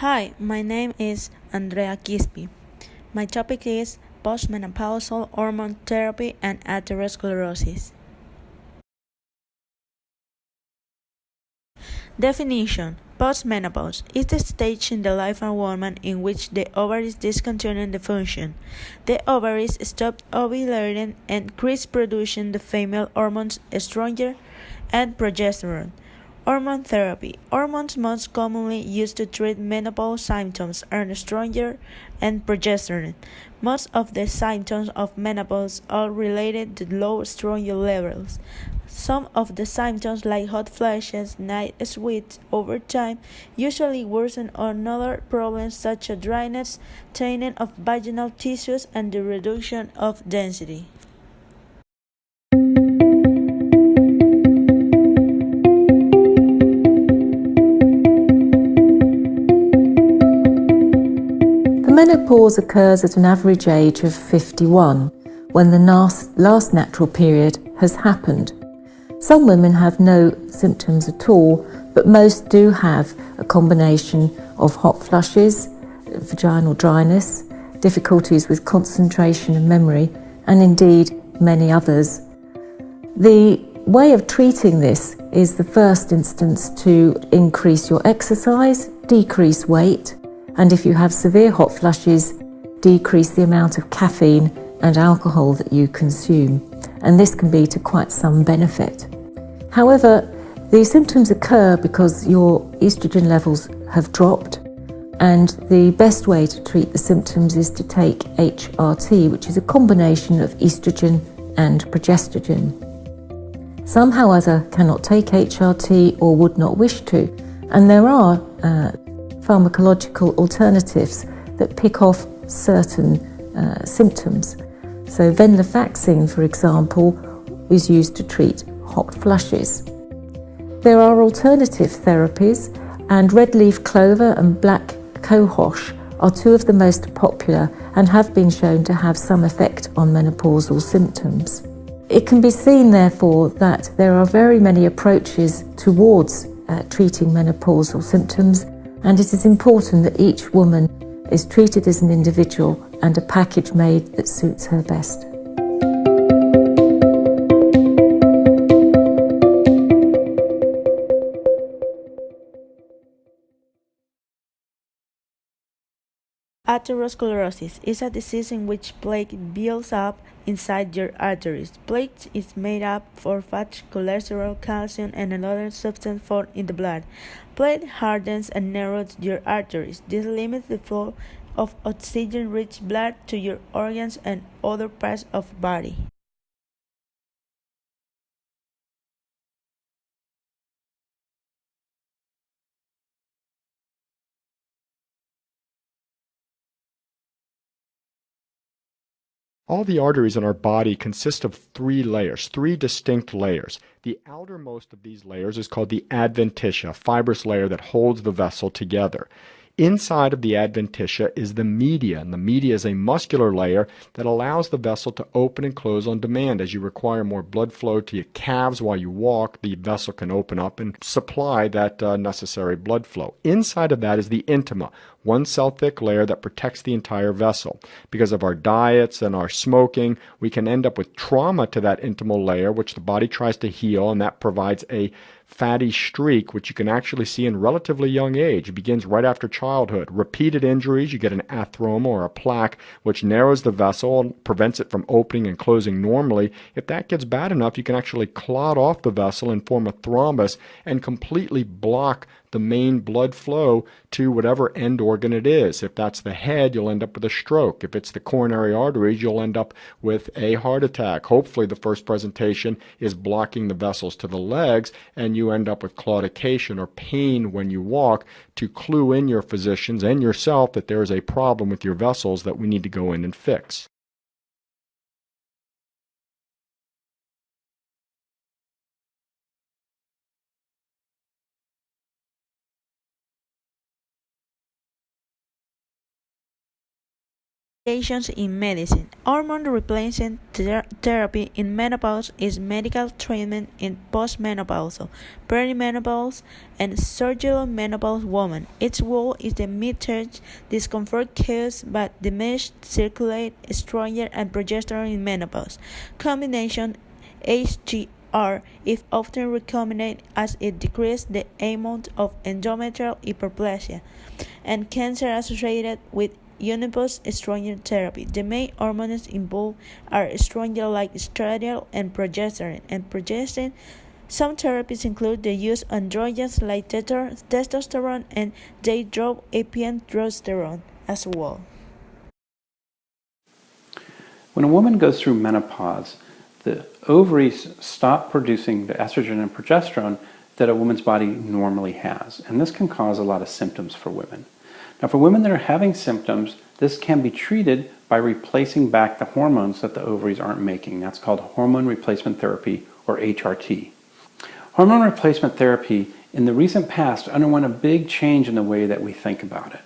Hi, my name is Andrea Kispi. My topic is postmenopausal hormone therapy and atherosclerosis. Definition: postmenopause is the stage in the life of a woman in which the ovaries discontinue the function. The ovaries stop ovulating and increase producing the female hormones estrogen and progesterone. Hormone therapy. Hormones most commonly used to treat menopause symptoms are estrogen and progesterone. Most of the symptoms of menopause are related to low estrogen levels. Some of the symptoms like hot flashes, night sweats over time usually worsen on other problems such as dryness, thinning of vaginal tissues, and the reduction of density. The menopause occurs at an average age of 51, when the last natural period has happened. Some women have no symptoms at all, but most do have a combination of hot flushes, vaginal dryness, difficulties with concentration and memory, and indeed many others. The way of treating this is the first instance to increase your exercise, decrease weight, and if you have severe hot flushes, decrease the amount of caffeine and alcohol that you consume, and this can be to quite some benefit. However, the symptoms occur because your estrogen levels have dropped, and the best way to treat the symptoms is to take HRT, which is a combination of estrogen and progesterone. Some, however, cannot take HRT or would not wish to, and there are pharmacological alternatives that pick off certain symptoms. So venlafaxine, for example, is used to treat hot flushes. There are alternative therapies, and red leaf clover and black cohosh are two of the most popular and have been shown to have some effect on menopausal symptoms. It can be seen, therefore, that there are very many approaches towards treating menopausal symptoms, and it is important that each woman is treated as an individual and a package made that suits her best. Atherosclerosis is a disease in which plaque builds up inside your arteries. Plaque is made up of fat, cholesterol, calcium, and another substance found in the blood. Plaque hardens and narrows your arteries. This limits the flow of oxygen-rich blood to your organs and other parts of the body. All the arteries in our body consist of three layers, three distinct layers. The outermost of these layers is called the adventitia, a fibrous layer that holds the vessel together. Inside of the adventitia is the media, and the media is a muscular layer that allows the vessel to open and close on demand. As you require more blood flow to your calves while you walk, the vessel can open up and supply that necessary blood flow. Inside of that is the intima, one cell thick layer that protects the entire vessel. Because of our diets and our smoking, we can end up with trauma to that intimal layer, which the body tries to heal, and that provides a fatty streak, which you can actually see in relatively young age. It begins right after childhood. Repeated injuries, you get an atheroma or a plaque, which narrows the vessel and prevents it from opening and closing normally. If that gets bad enough, you can actually clot off the vessel and form a thrombus and completely block the main blood flow to whatever end organ it is. If that's the head, you'll end up with a stroke. If it's the coronary arteries, you'll end up with a heart attack. Hopefully the first presentation is blocking the vessels to the legs, and you end up with claudication or pain when you walk, to clue in your physicians and yourself that there is a problem with your vessels that we need to go in and fix. Applications in medicine. Hormone replacement therapy in menopause is medical treatment in postmenopausal, perimenopausal, and surgical menopause women. Its goal is to mitigate discomfort caused by diminished circulate estrogen and progesterone in menopause. Combination HGR is often recommended as it decreases the amount of endometrial hyperplasia and cancer associated with Unipause estrogen therapy. The main hormones involved are estrogen like estradiol and progestin. Some therapies include the use of androgens like testosterone and dihydroepiandrosterone as well. When a woman goes through menopause, the ovaries stop producing the estrogen and progesterone that a woman's body normally has, and this can cause a lot of symptoms for women. Now, for women that are having symptoms, this can be treated by replacing back the hormones that the ovaries aren't making. That's called hormone replacement therapy, or HRT. Hormone replacement therapy in the recent past underwent a big change in the way that we think about it.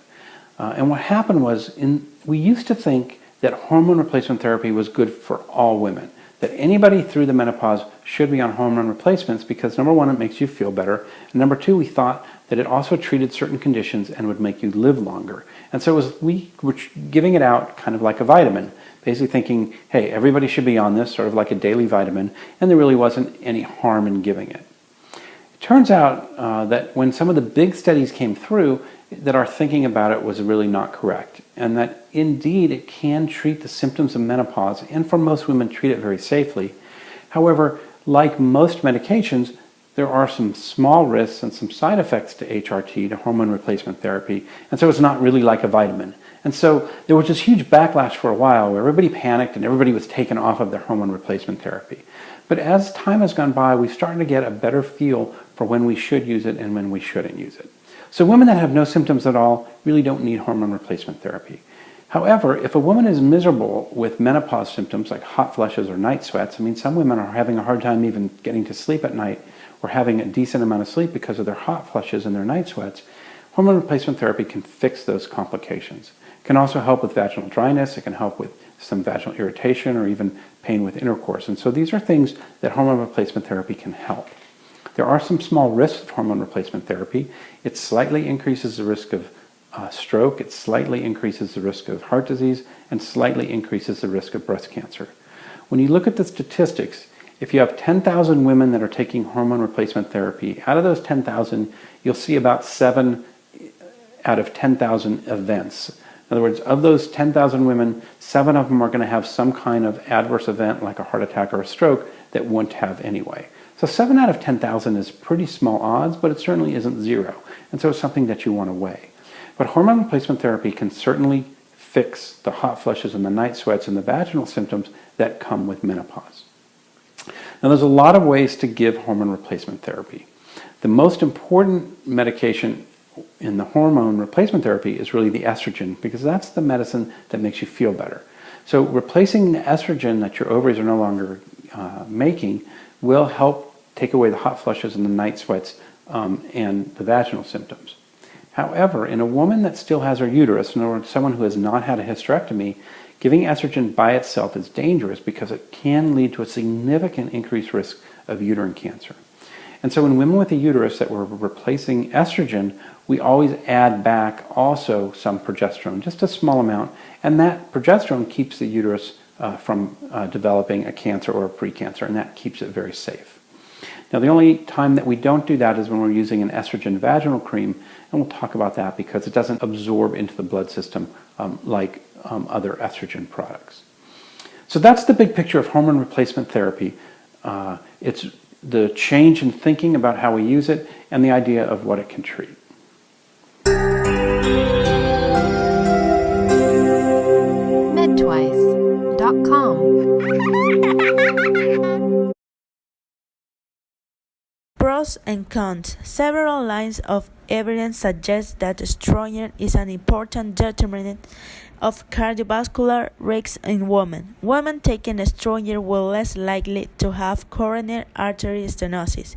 And what happened was, we used to think that hormone replacement therapy was good for all women, that anybody through the menopause should be on hormone replacements because, number one, it makes you feel better, and number two, we thought that it also treated certain conditions and would make you live longer. And so we were giving it out kind of like a vitamin, basically thinking, hey, everybody should be on this, sort of like a daily vitamin, and there really wasn't any harm in giving it. It turns out that when some of the big studies came through, that our thinking about it was really not correct, and that indeed it can treat the symptoms of menopause, and for most women treat it very safely. However, like most medications, there are some small risks and some side effects to HRT, to hormone replacement therapy, and so it's not really like a vitamin. And so there was this huge backlash for a while where everybody panicked and everybody was taken off of their hormone replacement therapy. But as time has gone by, we've started to get a better feel for when we should use it and when we shouldn't use it. So women that have no symptoms at all really don't need hormone replacement therapy. However, if a woman is miserable with menopause symptoms like hot flushes or night sweats, some women are having a hard time even getting to sleep at night or having a decent amount of sleep because of their hot flushes and their night sweats, hormone replacement therapy can fix those complications. It can also help with vaginal dryness, it can help with some vaginal irritation or even pain with intercourse. And so these are things that hormone replacement therapy can help. There are some small risks of hormone replacement therapy. It slightly increases the risk of stroke, it slightly increases the risk of heart disease, and slightly increases the risk of breast cancer. When you look at the statistics, if you have 10,000 women that are taking hormone replacement therapy, out of those 10,000, you'll see about 7 out of 10,000 events. In other words, of those 10,000 women, 7 of them are going to have some kind of adverse event like a heart attack or a stroke that won't have anyway. So 7 out of 10,000 is pretty small odds, but it certainly isn't zero. And so it's something that you want to weigh. But hormone replacement therapy can certainly fix the hot flushes and the night sweats and the vaginal symptoms that come with menopause. Now, there's a lot of ways to give hormone replacement therapy. The most important medication in the hormone replacement therapy is really the estrogen, because that's the medicine that makes you feel better. So replacing the estrogen that your ovaries are no longer making will help take away the hot flushes and the night sweats and the vaginal symptoms. However, in a woman that still has her uterus, in other words, someone who has not had a hysterectomy, giving estrogen by itself is dangerous because it can lead to a significant increased risk of uterine cancer. And so in women with a uterus that we're replacing estrogen, we always add back also some progesterone, just a small amount, and that progesterone keeps the uterus from developing a cancer or a precancer, and that keeps it very safe. Now, the only time that we don't do that is when we're using an estrogen vaginal cream, and we'll talk about that because it doesn't absorb into the blood system like other estrogen products. So that's the big picture of hormone replacement therapy. It's the change in thinking about how we use it and the idea of what it can treat. Medtwice.com. Pros and cons. Several lines of evidence suggest that estrogen is an important determinant of cardiovascular risks in women. Women taking estrogen were less likely to have coronary artery stenosis.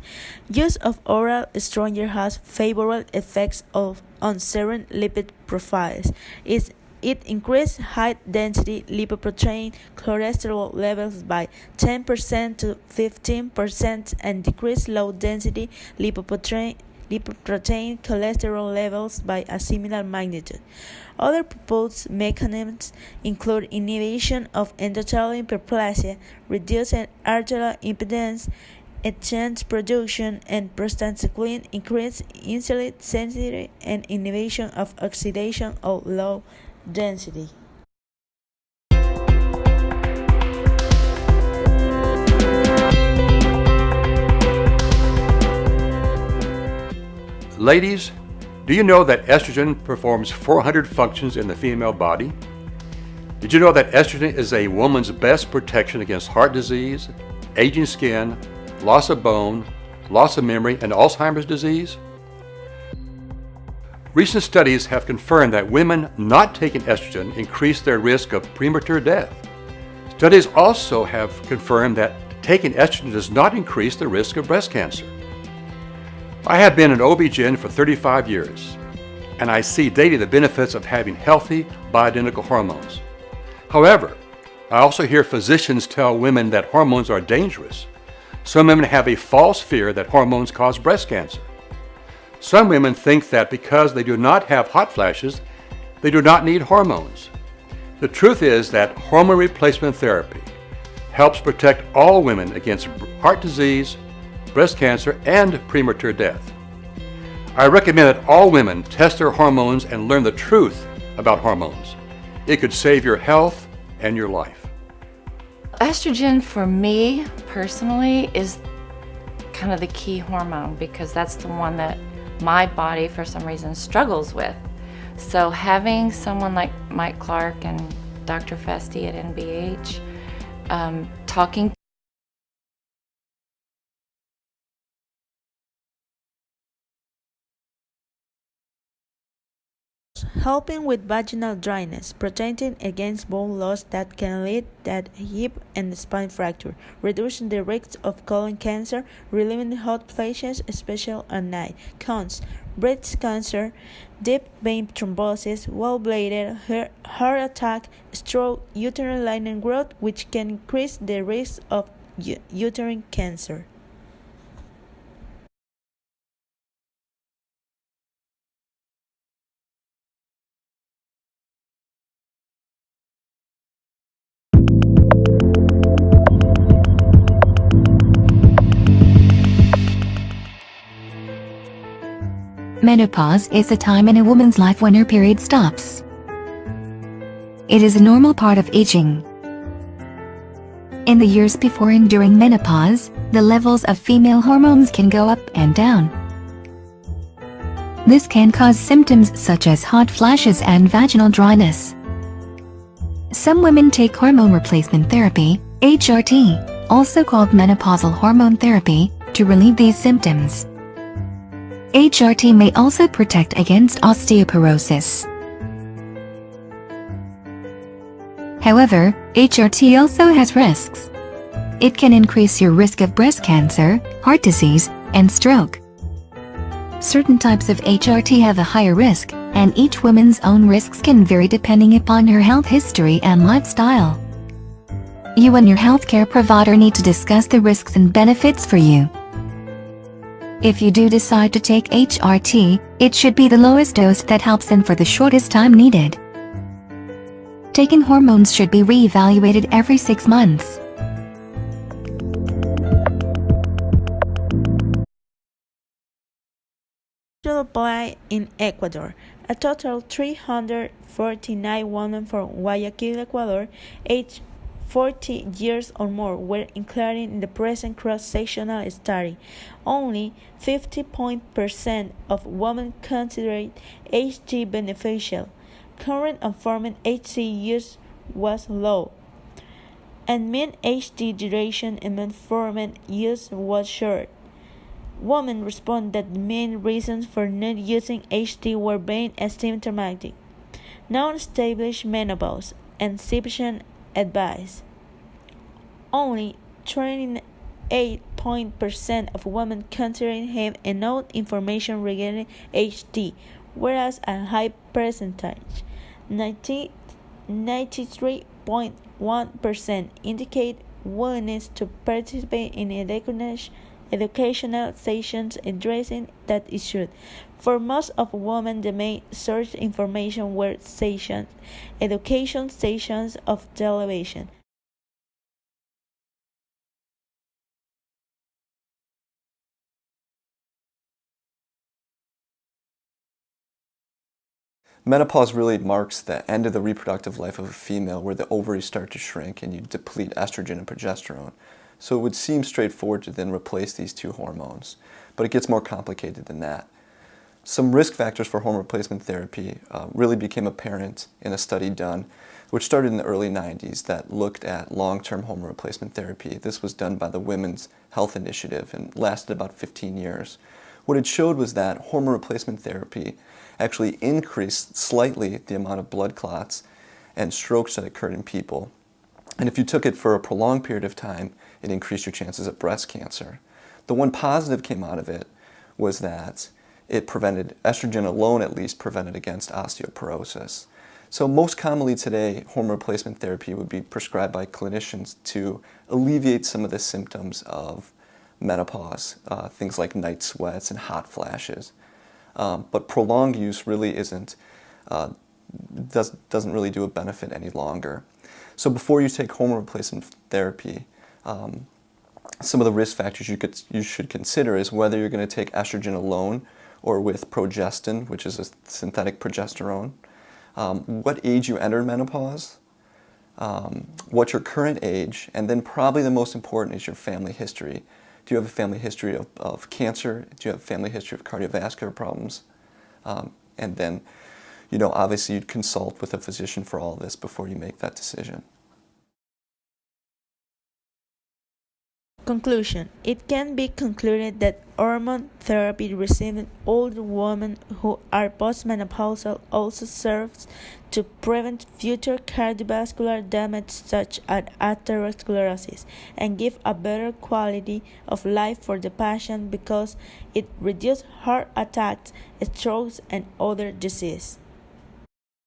Use of oral estrogen has favorable effects on serum lipid profiles. Its It increased high-density lipoprotein cholesterol levels by 10% to 15% and decreased low-density lipoprotein cholesterol levels by a similar magnitude. Other proposed mechanisms include inhibition of endothelial hyperplasia, reduced arterial impedance, exchange production, and prostacyclin, increased insulin sensitivity, and inhibition of oxidation of low density. Ladies, do you know that estrogen performs 400 functions in the female body? Did you know that estrogen is a woman's best protection against heart disease, aging skin, loss of bone, loss of memory, and Alzheimer's disease? Recent studies have confirmed that women not taking estrogen increase their risk of premature death. Studies also have confirmed that taking estrogen does not increase the risk of breast cancer. I have been an OB-GYN for 35 years, and I see daily the benefits of having healthy bioidentical hormones. However, I also hear physicians tell women that hormones are dangerous. Some women have a false fear that hormones cause breast cancer. Some women think that because they do not have hot flashes, they do not need hormones. The truth is that hormone replacement therapy helps protect all women against heart disease, breast cancer, and premature death. I recommend that all women test their hormones and learn the truth about hormones. It could save your health and your life. Estrogen for me personally is kind of the key hormone because that's the one that my body for some reason struggles with. So having someone like Mike Clark and Dr. Festi at NBH talking helping with vaginal dryness, protecting against bone loss that can lead to hip and spine fracture, reducing the risk of colon cancer, relieving the hot flashes, especially at night. Cons: breast cancer, deep vein thrombosis, gallbladder, heart attack, stroke, uterine lining growth, which can increase the risk of uterine cancer. Menopause is a time in a woman's life when her period stops. It is a normal part of aging. In the years before and during menopause, the levels of female hormones can go up and down. This can cause symptoms such as hot flashes and vaginal dryness. Some women take hormone replacement therapy, HRT, also called menopausal hormone therapy, to relieve these symptoms. HRT may also protect against osteoporosis. However, HRT also has risks. It can increase your risk of breast cancer, heart disease, and stroke. Certain types of HRT have a higher risk, and each woman's own risks can vary depending upon her health history and lifestyle. You and your healthcare provider need to discuss the risks and benefits for you. If you do decide to take HRT, it should be the lowest dose that helps and for the shortest time needed. Taking hormones should be re-evaluated every 6 months. Apply in Ecuador. A total 349 women from Guayaquil, Ecuador, aged 40 years or more were included in the present cross-sectional study. Only 50% of women considered HT beneficial. Current unformed HT use was low, and mean HT duration in unformed use was short. Women respond that the main reasons for not using HT were being asymptomatic, non-established menopause, and sufficient advice. Only 28% of women considering have enough information regarding HT, whereas a high percentage, 93.1% indicate willingness to participate in educational sessions addressing that issue. For most of women, the main search information were sessions, education sessions of television. Menopause really marks the end of the reproductive life of a female where the ovaries start to shrink and you deplete estrogen and progesterone. So it would seem straightforward to then replace these two hormones, but it gets more complicated than that. Some risk factors for hormone replacement therapy really became apparent in a study done, which started in the early 90s, that looked at long-term hormone replacement therapy. This was done by the Women's Health Initiative and lasted about 15 years. What it showed was that hormone replacement therapy actually increased slightly the amount of blood clots and strokes that occurred in people. And if you took it for a prolonged period of time, it increased your chances of breast cancer. The one positive came out of it was that it prevented, estrogen alone at least, prevented against osteoporosis. So most commonly today, hormone replacement therapy would be prescribed by clinicians to alleviate some of the symptoms of menopause, things like night sweats and hot flashes. But prolonged use really doesn't really do a benefit any longer. So before you take hormone replacement therapy, some of the risk factors you should consider is whether you're going to take estrogen alone or with progestin, which is a synthetic progesterone, what age you entered menopause, what's your current age, and then probably the most important is your family history. Do you have a family history of cancer? Do you have a family history of cardiovascular problems? And then, obviously you'd consult with a physician for all of this before you make that decision. Conclusion. It can be concluded that hormone therapy received in older women who are postmenopausal also serves to prevent future cardiovascular damage such as atherosclerosis and give a better quality of life for the patient because it reduces heart attacks, strokes, and other diseases.